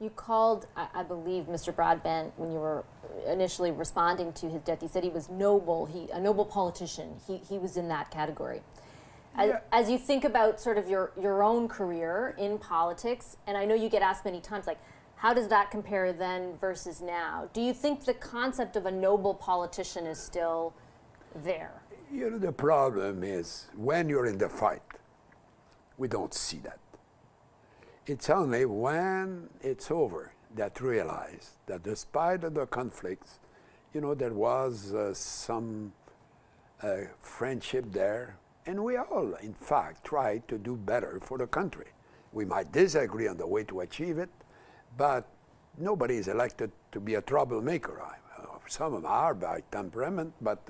You called, I believe, Mr. Broadbent, when you were initially responding to his death, you said he was noble, a noble politician. He was in that category. As you think about sort of your own career in politics, and I know you get asked many times, like, how does that compare then versus now? Do you think the concept of a noble politician is still there? You know, the problem is when you're in the fight, we don't see that. It's only when it's over that realize that despite of the conflicts, you know, there was some friendship there, and we all, in fact, tried to do better for the country. We might disagree on the way to achieve it, but nobody is elected to be a troublemaker. Some of them are by temperament, but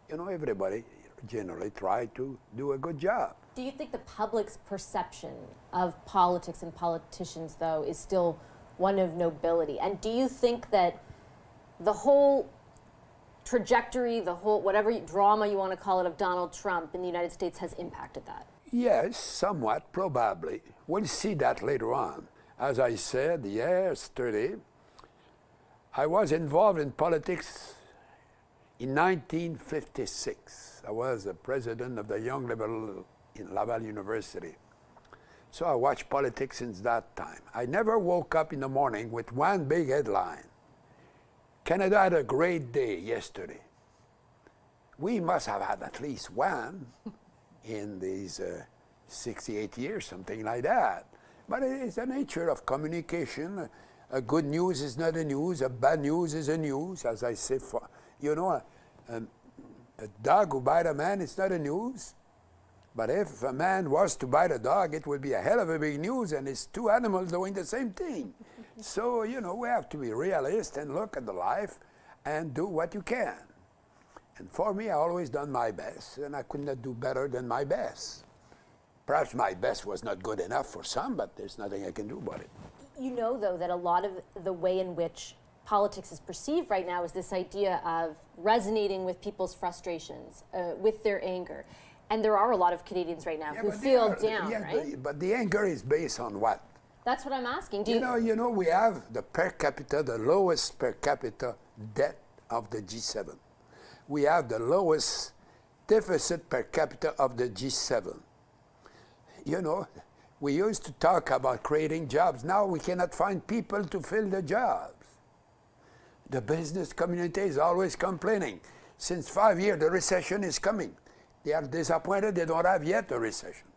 you know, everybody generally try to do a good job. Do you think the public's perception of politics and politicians, though, is still one of nobility? And do you think that the whole trajectory, the whole whatever drama you want to call it of Donald Trump in the United States has impacted that? Yes, somewhat, probably. We'll see that later on. As I said yesterday, I was involved in politics in 1956. I was the president of the Young Liberal in Laval University. So I watched politics since that time. I never woke up in the morning with one big headline. Canada had a great day yesterday. We must have had at least one in these 68 years, something like that. But it's the nature of communication. A good news is not a news, a bad news is a news, as I say. You know, a dog who bites a man is not a news. But if a man was to bite a dog, it would be a hell of a big news, and it's two animals doing the same thing. So, you know, we have to be realist and look at the life and do what you can. And for me, I always done my best, and I could not do better than my best. Perhaps my best was not good enough for some, but there's nothing I can do about it. You know, though, that a lot of the way in which politics is perceived right now is this idea of resonating with people's frustrations, with their anger. And there are a lot of Canadians right now who feel down, right? But the anger is based on what? That's what I'm asking. You know, we have the per capita, the lowest per capita debt of the G7. We have the lowest deficit per capita of the G7. You know, we used to talk about creating jobs. Now we cannot find people to fill the jobs. The business community is always complaining. Since 5 years, the recession is coming. They are disappointed they don't have yet a recession.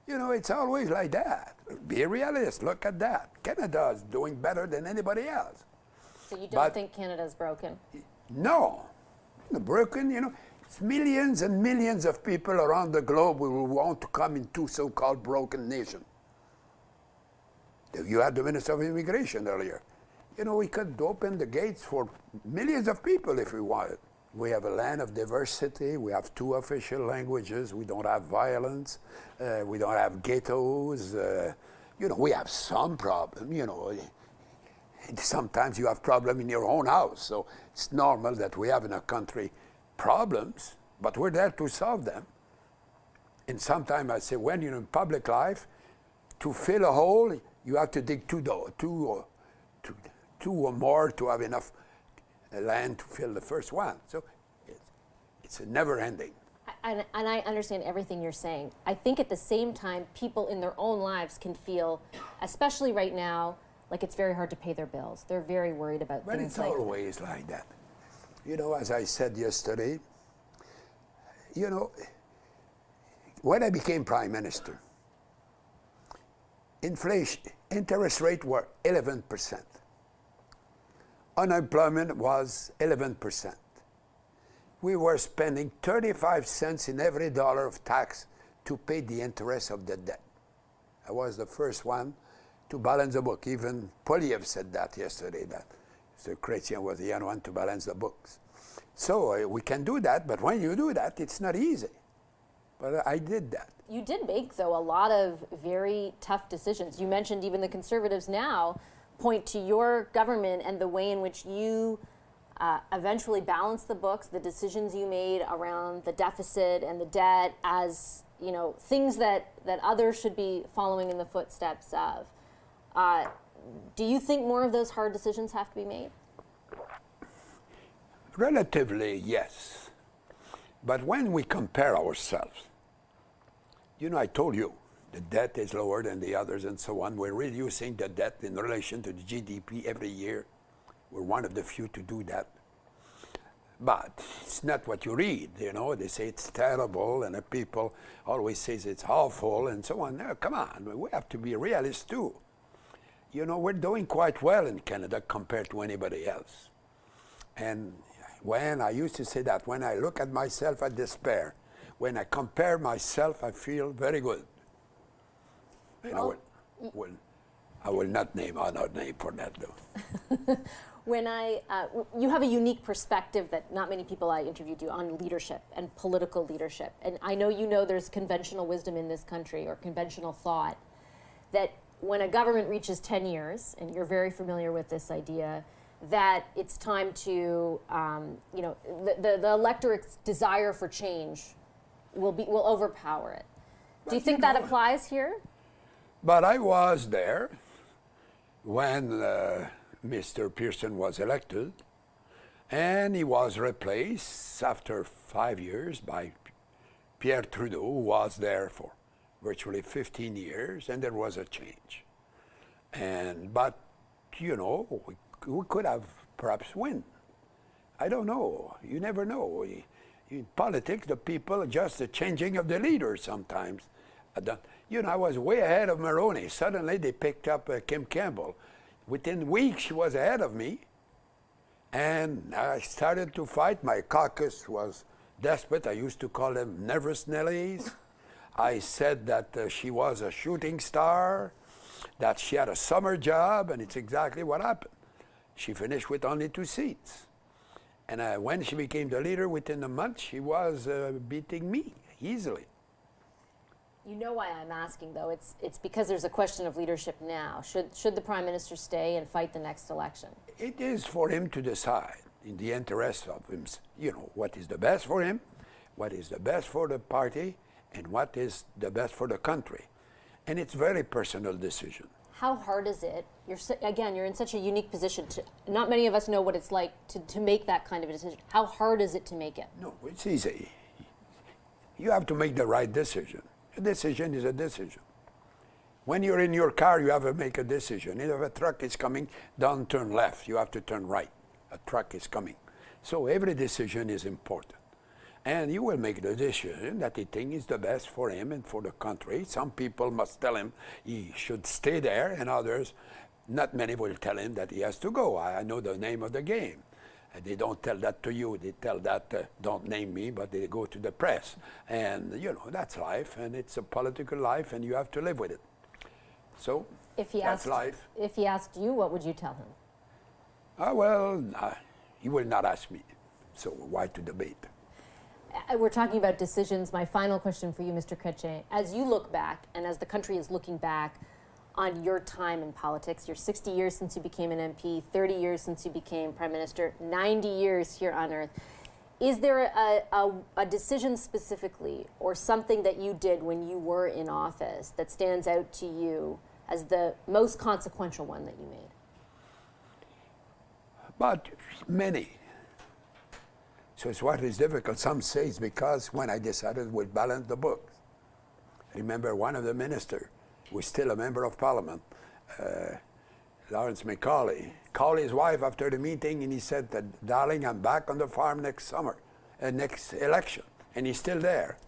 You know, it's always like that. Be a realist, look at that. Canada is doing better than anybody else. So you don't think Canada's broken? No, broken, you know. It's millions and millions of people around the globe who will want to come into so-called broken nation. You had the Minister of Immigration earlier. You know, we could open the gates for millions of people if we wanted. We have a land of diversity. We have 2 official languages. We don't have violence. We don't have ghettos. You know, we have some problem. You know, sometimes you have problem in your own house. So it's normal that we have in a country problems, but we're there to solve them. And sometimes I say, when you're in public life, to fill a hole, you have to dig two or more to have enough land to fill the first one. So it's a never ending. And I understand everything you're saying. I think at the same time, people in their own lives can feel, especially right now, like it's very hard to pay their bills. They're very worried about things like that. But it's always like that. You know, as I said yesterday, you know, when I became Prime Minister, interest rates were 11%. Unemployment was 11%. We were spending 35 cents in every dollar of tax to pay the interest of the debt. I was the first one to balance the book. Even Poliev said that yesterday, that Mr. Chretien was the only one to balance the books. So we can do that, but when you do that, it's not easy. But I did that. You did make, though, a lot of very tough decisions. You mentioned even the Conservatives now point to your government and the way in which you eventually balanced the books, the decisions you made around the deficit and the debt as, you know, things that others should be following in the footsteps of. Do you think more of those hard decisions have to be made? Relatively, yes. But when we compare ourselves, you know, I told you, the debt is lower than the others and so on. We're reducing the debt in relation to the GDP every year. We're one of the few to do that. But it's not what you read, you know. They say it's terrible, and the people always say it's awful and so on. No, come on, we have to be realists too. You know, we're doing quite well in Canada compared to anybody else. And when I used to say that, when I look at myself, I despair. When I compare myself, I feel very good. And I will not name another name for that, though. You have a unique perspective that not many people I interviewed do on leadership and political leadership. And I know you know there's conventional wisdom in this country, or conventional thought, that when a government reaches 10 years, and you're very familiar with this idea, that it's time to, the electorate's desire for change will overpower it. Do you think that applies here? But I was there when Mr. Pearson was elected, and he was replaced after 5 years by Pierre Trudeau, who was there for virtually 15 years, and there was a change. But, you know, we could have perhaps win. I don't know. You never know. In politics, the people, just the changing of the leader sometimes. You know, I was way ahead of Mulroney. Suddenly they picked up Kim Campbell. Within weeks, she was ahead of me. And I started to fight. My caucus was desperate. I used to call them nervous Nellies. I said that she was a shooting star, that she had a summer job, and it's exactly what happened. She finished with only 2 seats. And when she became the leader, within a month, she was beating me easily. You know why I'm asking, though. It's because there's a question of leadership now. Should the Prime Minister stay and fight the next election? It is for him to decide, in the interest of him, you know, what is the best for him, what is the best for the party, and what is the best for the country. And it's a very personal decision. How hard is it? You're in such a unique position. Not many of us know what it's like to make that kind of a decision. How hard is it to make it? No, it's easy. You have to make the right decision. A decision is a decision. When you're in your car, you have to make a decision. If a truck is coming, don't turn left. You have to turn right. A truck is coming. So every decision is important. And you will make the decision that he thinks is the best for him and for the country. Some people must tell him he should stay there, and others, not many will tell him that he has to go. I know the name of the game. And they don't tell that to you. They tell that, don't name me, but they go to the press. And, you know, that's life, and it's a political life, and you have to live with it. So, that's life. If he asked you, what would you tell him? He will not ask me. So why to debate? We're talking about decisions. My final question for you, Mr. Chretien, as you look back, and as the country is looking back on your time in politics, you're 60 years since you became an MP, 30 years since you became Prime Minister, 90 years here on Earth. Is there a decision specifically, or something that you did when you were in office that stands out to you as the most consequential one that you made? But many. So it's what is difficult. Some say it's because when I decided we'd balance the books. Remember one of the ministers, who was still a member of Parliament, Lawrence Macaulay, called his wife after the meeting and he said that, darling, I'm back on the farm next election. And he's still there.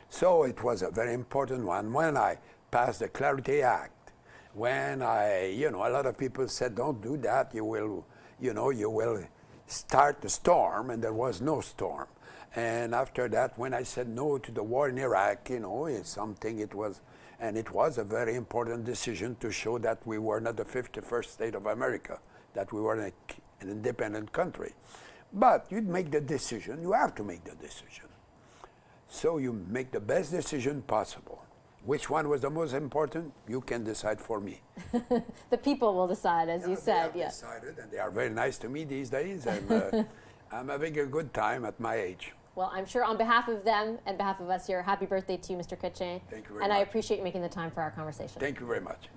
So it was a very important one. When I passed the Clarity Act, when a lot of people said, don't do that, you will start the storm, and there was no storm. And after that, when I said no to the war in Iraq, it's something it was a very important decision to show that we were not the 51st state of America, that we were an independent country. But you'd make the decision, you have to make the decision. So you make the best decision possible. Which one was the most important? You can decide for me. The people will decide, as you said. They have decided, and they are very nice to me these days. And I'm having a good time at my age. Well, I'm sure on behalf of them and behalf of us here, happy birthday to you, Mr. Chretien. Thank you very much. And I appreciate you making the time for our conversation. Thank you very much.